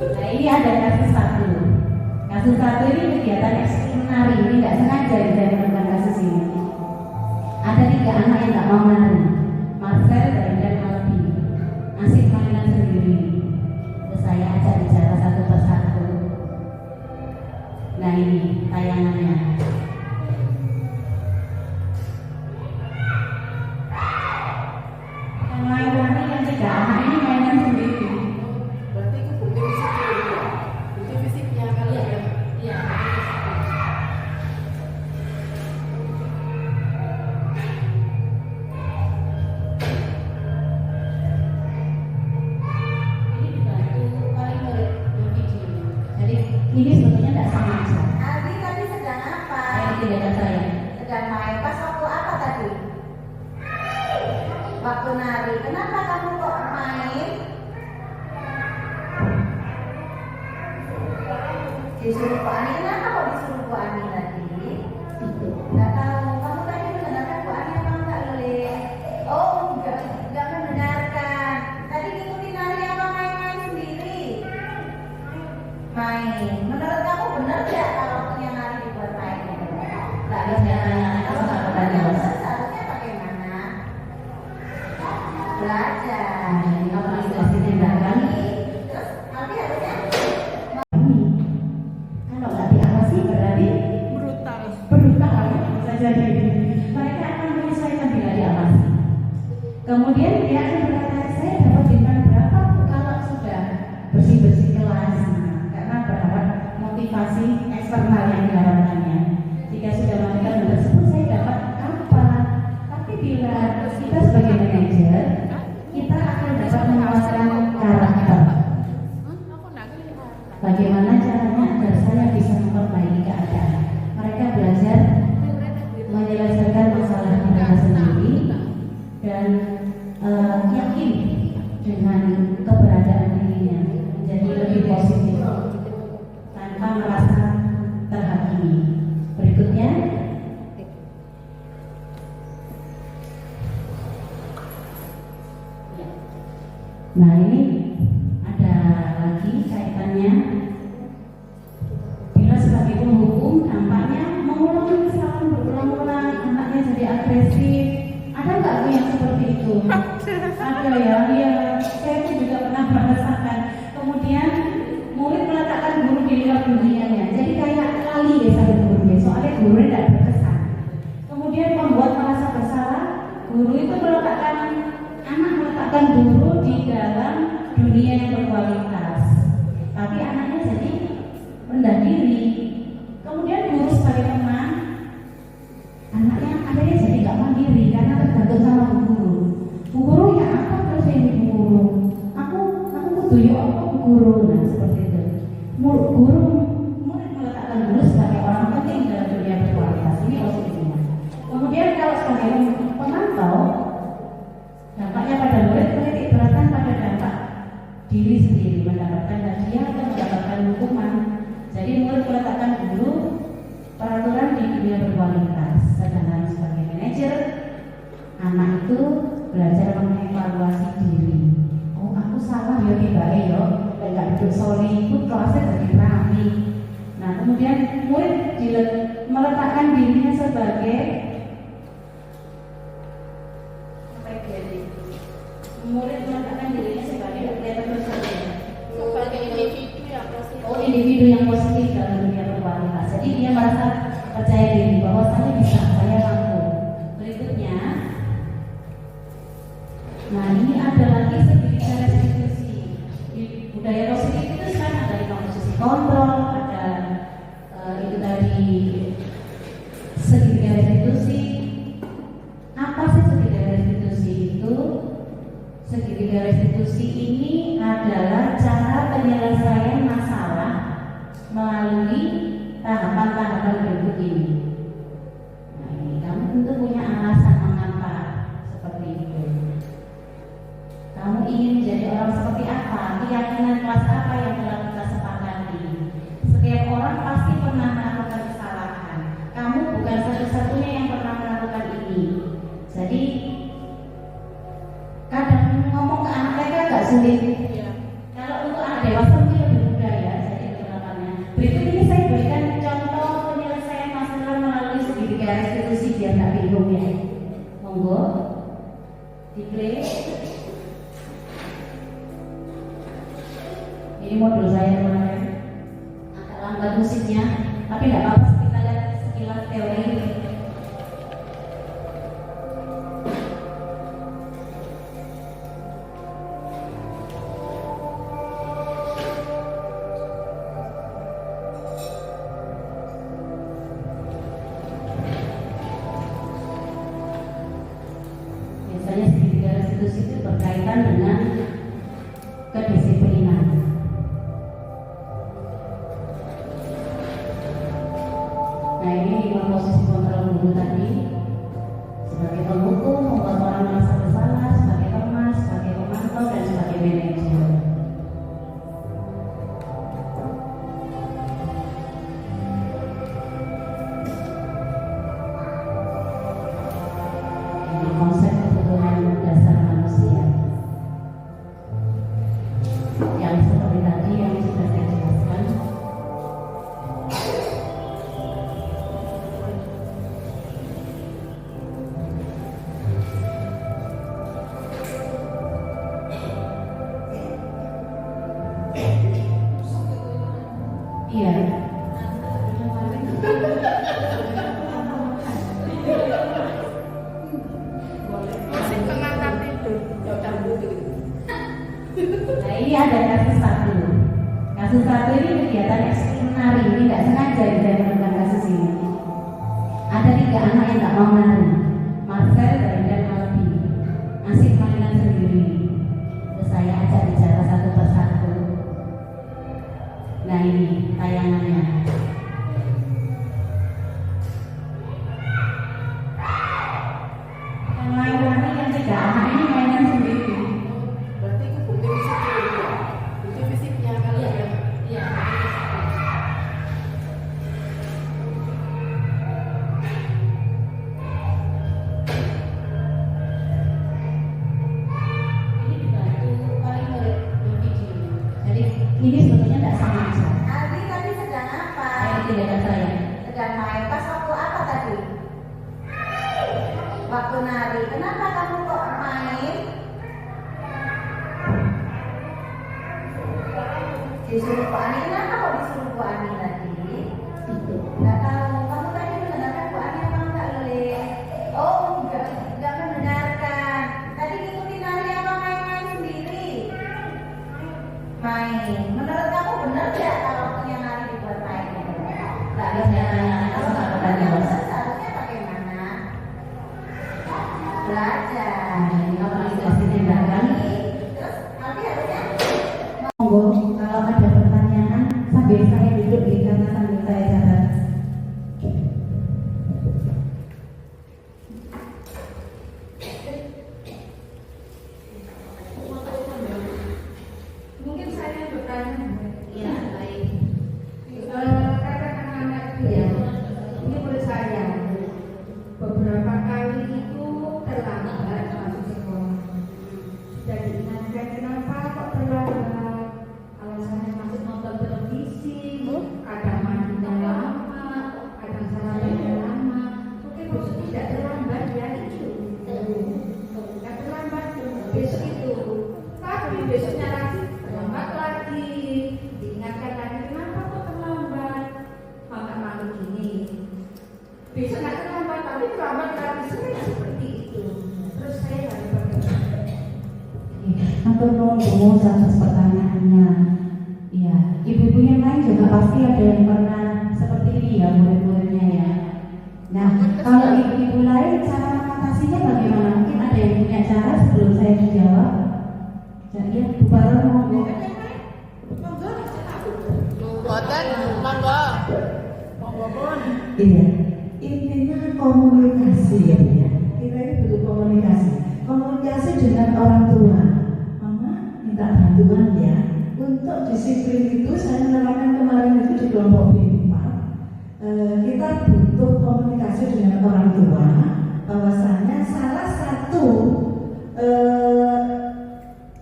Nah ini ada kasus satu. Kasus satu ini kegiatan ekskul menari. Ini nggak sengaja saya menemukan kasus ini. Ada 3 anak yang nggak mau menari. Marcel dan Albi. Asik mainan sendiri. Terus saya ajak bicara satu persatu. Nah ini tayangannya. Yang main nari yang 3 anak ini mainan sendiri. Berarti itu bukti fisiknya, bukti fisiknya kali ya? Iya. Ini dibantu paling murid video. Jadi ini sebetulnya tidak sengaja. Aldi tadi sedang apa? Tidak ada saya. Sedang main. Pas waktu apa tadi? Waktu nari. Kenapa kamu kok main? Disuruh Bu Ani. Kenapa kok disuruh Bu Ani tadi? Nggak tahu. Kamu tadi mendengarkan Bu Ani apa enggak, Lili? Oh, enggak mendengarkan. Tadi ngikutin nari apa main belajar. Kapasitas tindakan. Terus nanti harusnya Kalau nggak diawasi berarti Brutal. brutal bisa jadi. Mereka akan menyesuaikan bila diawasi. Kemudian dia akan berkata, saya dapat bintang berapa Bu, kalau sudah bersih-bersih kelas. Nah, karena berdapat motivasi eksternal yang diharapkannya. Jika sudah melakukan hal tersebut, saya dapat apa? Tapi bila kita sebagai manajer, kita akan dapat menguasai karakter. Bagaimana caranya agar saya bisa memperbaiki keadaan? Mereka belajar menyelesaikan masalah mereka sendiri dan yakin dengan keberadaan dirinya menjadi lebih positif tanpa merasa terhakimi. Berikutnya, nah ini ada lagi kaitannya. Bila sebagai penghukum dampaknya mengulangi kesalahan berulang-ulang, anaknya jadi agresif. Ada nggak Bu yang seperti itu? Ada ya, iya. Saya pun juga pernah merasakan. Kemudian murid meletakkan guru di luar dunianya. Jadi kayak lali ya sama gurunya. Soalnya guru tidak berkesan. Kemudian membuat merasa bersalah. Guru itu meletakkan guru di dalam dunia yang berkualitas. Tapi anaknya jadi rendah diri. Kemudian guru sebagai teman, anaknya akhirnya jadi nggak mandiri karena tergantung sama bu guru. Bu guru ya apa terus ini bu guru? Aku kudu yo apa bu guru? Nah seperti itu. Murid meletakkan guru sebagai orang penting dalam dunia berkualitas. Ini positifnya. Kemudian kalau sebagai pemantau, dampaknya pada murid menitik beratkan pada dampak diri sendiri, mendapatkan hadiah atau mendapatkan hukuman. Jadi murid meletakkan dulu peraturan di dunia berkualitas. Sedangkan sebagai manajer, anak itu belajar mengevaluasi diri. Oh aku salah ya tiba-tiba yo, nggak duduk soli, itu kelasnya jadi rapi. Nah kemudian murid meletakkan dirinya sebagai individu yang positif dalam dunia berkualitas. Jadi dia merasa percaya diri bahwa saya bisa, saya mampu. Berikutnya, nah ini ada lagi segitiga restitusi. Di budaya positif itu sekarang ada posisi kontrol, ada itu tadi segitiga restitusi. Apa sih segitiga restitusi itu? Segitiga restitusi ini adalah cara penyelesaian masalah melalui tahapan-tahapan berikut ini. Nah ini kamu tentu punya alasan mengapa seperti itu. Kamu ingin menjadi orang seperti apa? Keyakinan kelas apa yang telah kita sepakati? Setiap orang pasti pernah melakukan kesalahan. Kamu bukan satu-satunya yang pernah melakukan ini. Jadi kadang ngomong ke anak mereka agak sulit. Kalau untuk anak dewasa mungkin lebih mudah ya. Jadi penerapannya. Berikut ini saya berikan contoh penyelesaian masalah melalui segitiga restitusi biar tak bingung ya. Monggo diplay. Ini modul saya kemarin. Agak lambat musiknya, tapi tidak apa-apa. Kita lihat sekilas teori. Itu berkaitan dengan kedisiplinan. Nah ini 5 posisi kontrol dulu tadi. Sebagai penghukum, membuat orang merasa bersalah, sebagai teman, sebagai pemantau, dan sebagai manajer. Ini konsep kebutuhan dasar manusia. Yang seperti tadi yang sudah saya jelaskan. Nah ini ada kasus satu. Kasus satu ini kegiatan ekskul menari. Ini nggak sengaja saya menemukan kasus ini. Ada 3 anak yang nggak mau menari. Marcel dan Albi asik mainan sendiri. Terus saya ajak bicara satu persatu. Nah ini tayangannya. Yang lain-lain yang 3 anak ini mainan sendiri. Berarti itu bukti fisik ya. Bukti fisiknya kali ya. Iya. Ini dibantu paling oleh video. Jadi ini sebetulnya tidak sengaja. Aldi tadi sedang apa? Saya tidak ada saya. Sedang main. Pas waktu apa tadi? Waktu nari. Kenapa kamu kok main? Disuruh Bu Ani. Kenapa kok disuruh Bu Ani tadi? Nggak tahu. Kamu tadi mendengarkan Bu Ani apa enggak, Lele? Oh, enggak mendengarkan. Tadi ngikutin nari apa main-main sendiri? Main. Menurut kamu benar nggak kalau waktunya nari dibuat main? Nggak Saya tanya Kalau sama nggak Pak benar, Dewas. seharusnya bagaimana? Belajar. Nah, ini aplikasi tindakan. Terus nanti harusnya Monggo kalau ada pertanyaan sambil saya duduk di sana sambil saya catat. Mungkin saya bertanya. Iya, baik. Katakan anak itu ya, ini menurut saya beberapa kali itu terlambat masuk sekolah. Sudah diingatkan kenapa kok terlambat? Alasannya masih nonton televisi, kadang mandinya lama, kadang sarapannya lama. Oke, besok tidak terlambat ya itu. Tidak terlambat besok itu. Tapi besoknya lagi terlambat lagi. Diingatkan lagi kenapa kok terlambat? Malu gini. Besok nggak terlambat, tapi terlambat lagi sering seperti itu. Terus saya harus bagaimana? Untuk nunggu atas pertanyaannya. Iya, ibu-ibu yang lain juga pasti ada yang pernah seperti ini ya murid-muridnya ya. Nah, kalau ibu-ibu lain cara mengatasinya bagaimana? Mungkin ada yang punya cara sebelum saya dijawab. Jadi Bu Baron monggo. Boten, monggo. Monggo pun. Iya, intinya komunikasi ya Bu ya. Kita ini butuh komunikasi. Komunikasi dengan orang tua. Mama minta bantuan ya. Untuk disiplin itu saya menerapkan kemarin itu di kelompok B4. Kita butuh komunikasi dengan orang tua. Bahwasanya salah satu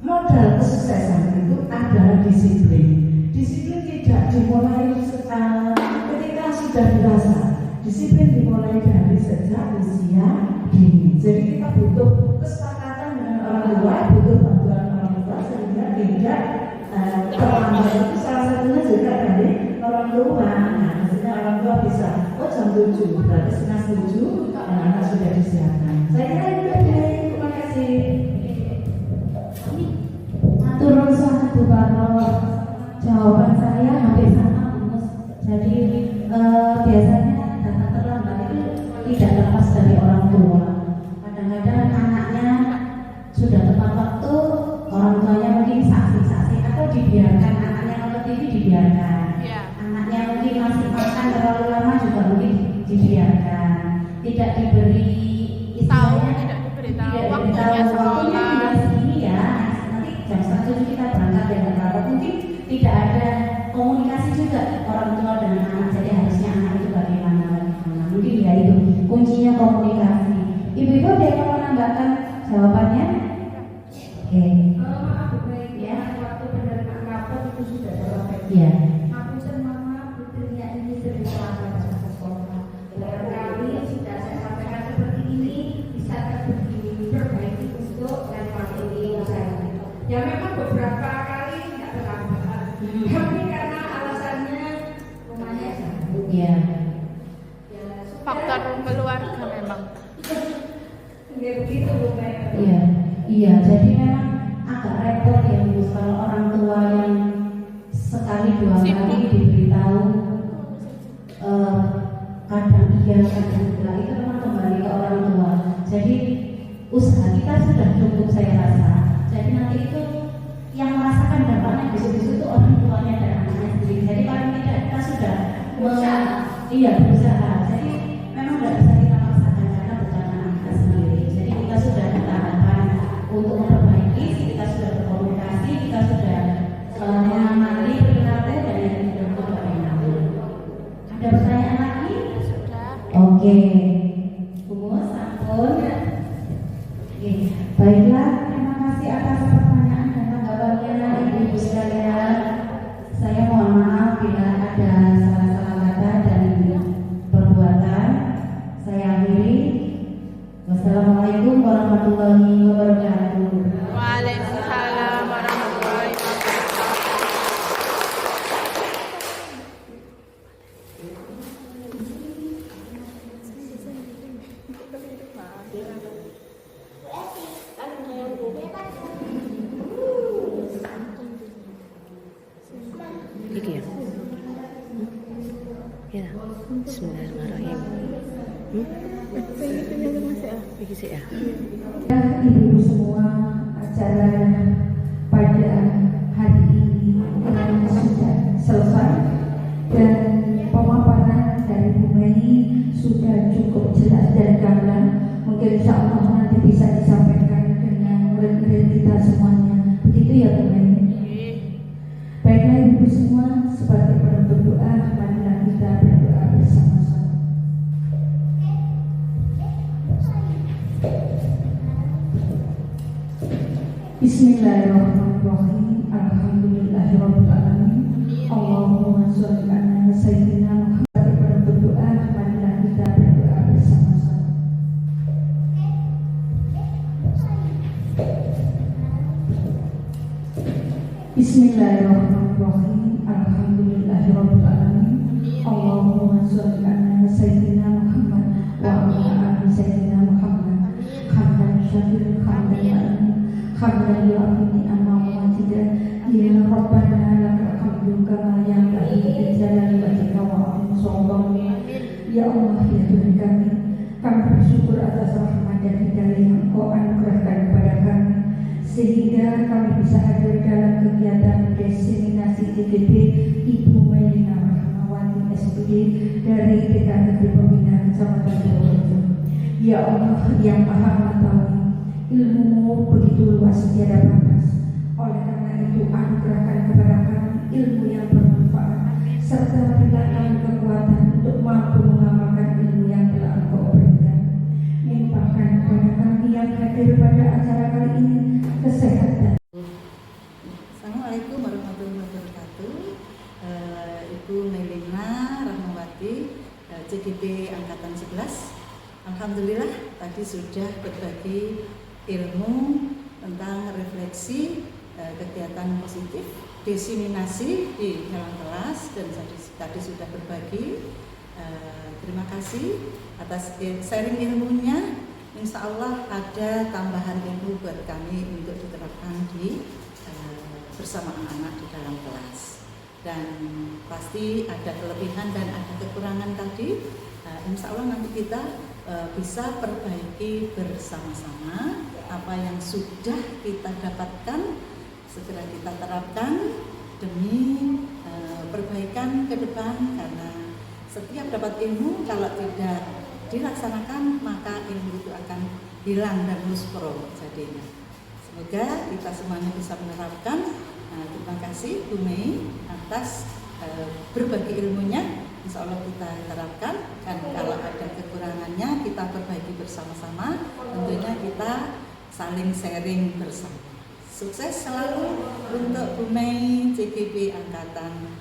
modal kesuksesan itu adalah disiplin. Disiplin tidak dimulai ketika sudah dewasa. Disiplin dimulai dari sejak usia dini. Jadi kita butuh kesepakatan dengan orang tua, butuh bantuan orang tua sehingga tidak terlambat. Itu salah satunya juga dari orang tua. Nah, maksudnya orang tua bisa, oh jam 7, berarti setengah 7 dan anak sudah disiapkan. Saya kira itu aja. Terima kasih. Turun sangat Bu Baron. Jawaban saya hampir sama Bu. Jadi biasanya datang terlambat itu tidak lepas dari orang tua. Kadang-kadang anaknya sudah tepat waktu, orang tuanya mungkin saksi-saksi atau dibiarkan anaknya nonton TV dibiarkan. Anaknya mungkin masih makan terlalu lama juga mungkin dibiarkan. Tidak diberi istilahnya, tidak diberitahu waktunya tinggal segini ya. Nanti jam 1 kita berangkat dengan rapat. Mungkin tidak ada komunikasi juga orang tua dengan anak. Jadi harusnya anak itu bagaimana. Mungkin ya itu kuncinya komunikasi. Ibu-ibu ada yang mau menambahkan jawabannya? Oke. Maaf Bu Mei, Ya. waktu penerimaan rapor itu sudah selesai. Iya. Ngapunten mama, putrinya ini sering terlambat datang ke sekolah. Barangkali sudah saya sampaikan seperti ini, bisa diperbaiki untuk level ini saya. Ya memang beberapa kali tidak terlambat, tapi karena alasannya rumahnya jauh. Iya. Ya, sudah. Faktor keluarga memang. Nggak begitu Bu Mei. Iya. Iya. Jadi memang agak repot ya Bu, kalau orang tua yang sekali dua kali diberitahu kadang iya kadang enggak, itu memang kembali ke orang tua. Jadi usaha kita sudah cukup saya rasa. Jadi nanti itu yang merasakan dampaknya besok-besok itu orang tuanya dan anaknya sendiri. Jadi paling tidak kita sudah berusaha. Jadi memang tidak bisa kita paksakan karena bukan anak kita sendiri. Jadi kita sudah ditahankan untuk memperbaiki, kita sudah berkomunikasi, kita sudah mengamati perilaku dan yang tidak berlaku. Ada pertanyaan lagi? Oke, Umus, ampun. Oke, baiklah. Terima kasih atas pertanyaan dan tanggapannya Ibu-ibu sekalian. Saya mohon maaf bila ada salah-salah kata dan perbuatan. Saya akhiri. Wassalamualaikum warahmatullahi wabarakatuh. Waalaikumsalam warahmatullahi wabarakatuh. Iki ya. Ya. Bismillahirrahmanirrahim. Iki sih ya. Ibu semua, acara pada hari ini sudah selesai dan pemaparan dari Bu Mei sudah cukup jelas dan gamblang. Mungkin insya Allah nanti bisa disampaikan dengan murid-murid kita semuanya. Begitu ya Bu Mei? Baiklah Ibu semua, sebagai penutup doa, marilah kita berdoa bersama-sama. Bismillahirrahmanirrahim. Alhamdulillahirabbil alamin. Allahumma shalli ala sayyidina Muhammad. Penutup doa, marilah kita berdoa bersama-sama. Bismillahirrahmanirrahim. Alhamdulillahirabbil alamin. Allahumma shalli ala sayyidina Muhammad wa ala ali sayyidina Muhammad. Hamdan syakir, hamdan ma'in, hamdan yu'afini amma wajidah. Ya Rabbana lakal hamdu kama yanbaghi li jalali wajhika wa 'azimi sultanik. Ya Allah, ya Tuhan kami bersyukur atas rahmat dan hidayah yang Engkau anugerahkan kepada kami, sehingga kami bisa hadir dalam kegiatan diseminasi CGP Ibu Melina Rahmawati SPD dari TK Negeri Pembinaan Kecamatan Purworejo. Ya Allah yang Maha Mengetahui, ilmu-Mu begitu luas tiada batas. Oleh karena itu anugerahkan kepada kami ilmu yang bermanfaat, serta berikan kami kekuatan untuk mampu mengamalkan ilmu yang telah Engkau berikan. Limpahkan kepada kami yang hadir pada acara kali ini kesehatan. Assalamualaikum warahmatullahi wabarakatuh. Ibu Melina Rahmawati, CGP Angkatan 11. Alhamdulillah tadi sudah berbagi ilmu tentang refleksi kegiatan positif, diseminasi di dalam kelas, dan tadi sudah berbagi. Terima kasih atas sharing ilmunya. Insya Allah ada tambahan ilmu buat kami untuk diterapkan di bersama anak-anak di dalam kelas. Dan pasti ada kelebihan dan ada kekurangan tadi. Insya Allah nanti kita bisa perbaiki bersama-sama apa yang sudah kita dapatkan, segera kita terapkan demi perbaikan ke depan. Karena setiap dapat ilmu kalau tidak dilaksanakan maka ilmu itu akan hilang dan muspro jadinya. Semoga kita semuanya bisa menerapkan. Terima kasih Bu Mei atas berbagi ilmunya. Insya Allah kita terapkan, dan kalau ada kekurangannya kita perbaiki bersama-sama. Tentunya kita saling sharing bersama. Sukses selalu untuk Bu Mei CGP Angkatan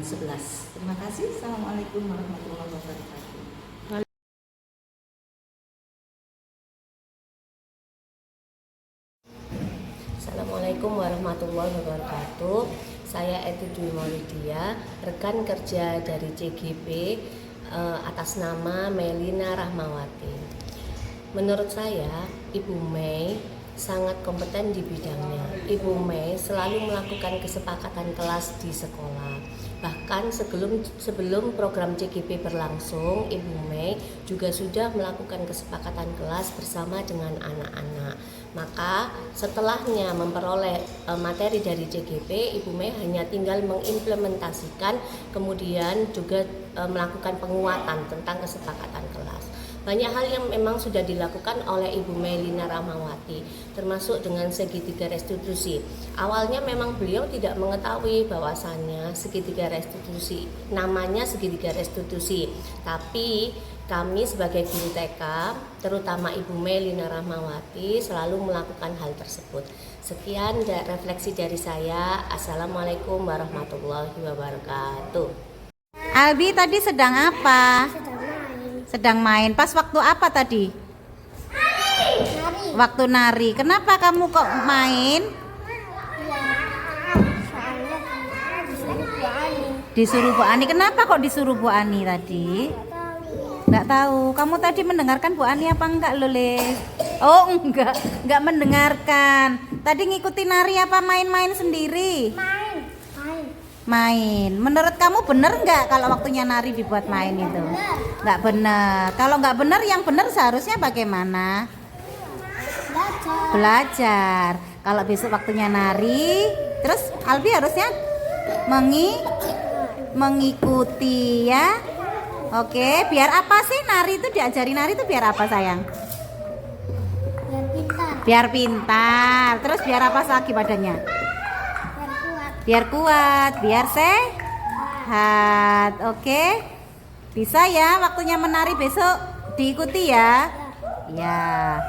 11. Terima kasih. Assalamualaikum warahmatullahi wabarakatuh. Assalamualaikum warahmatullahi wabarakatuh. Saya Eti Dwi Maulidia, rekan kerja dari CGP atas nama Melina Rahmawati. Menurut saya, Ibu Mei sangat kompeten di bidangnya. Ibu Mei selalu melakukan kesepakatan kelas di sekolah. Bahkan sebelum program CGP berlangsung, Ibu Mei juga sudah melakukan kesepakatan kelas bersama dengan anak-anak. Maka setelahnya memperoleh materi dari CGP, Ibu Mei hanya tinggal mengimplementasikan, kemudian juga melakukan penguatan tentang kesepakatan kelas. Banyak hal yang memang sudah dilakukan oleh Ibu Mei Lina Rahmawati, termasuk dengan segitiga restitusi. Awalnya memang beliau tidak mengetahui bahwasannya segitiga restitusi, namanya segitiga restitusi. Tapi kami sebagai guru TK, terutama Ibu Mei Lina Rahmawati, selalu melakukan hal tersebut. Sekian refleksi dari saya. Assalamualaikum warahmatullahi wabarakatuh. Albi tadi sedang apa? Sedang main. Pas waktu apa tadi? Nari. Waktu nari. Kenapa kamu kok main? Soalnya disuruh Bu Ani. Disuruh Bu Ani. Kenapa kok disuruh Bu Ani tadi? Enggak tahu. Kamu tadi mendengarkan Bu Ani apa enggak, Lole? Oh, enggak mendengarkan. Tadi ngikuti nari apa main-main sendiri? Main. Menurut kamu benar nggak kalau waktunya nari dibuat main itu? Nggak benar. Kalau nggak benar, yang benar seharusnya bagaimana? Belajar. Kalau besok waktunya nari, terus Albi harusnya mengikuti ya. Oke, biar apa sih nari itu, diajari nari itu biar apa sayang? Biar pintar. Biar pintar. Terus biar apa lagi badannya? Biar kuat. Biar sehat. Oke. Bisa ya waktunya menari besok diikuti ya. Ya.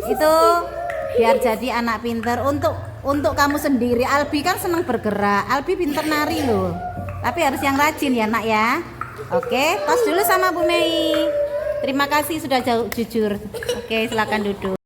Itu biar jadi anak pintar untuk kamu sendiri. Albi kan senang bergerak. Albi pintar nari loh. Tapi harus yang rajin ya, Nak ya. Oke, tos dulu sama Bu Mei. Terima kasih sudah jujur. Oke, silakan duduk.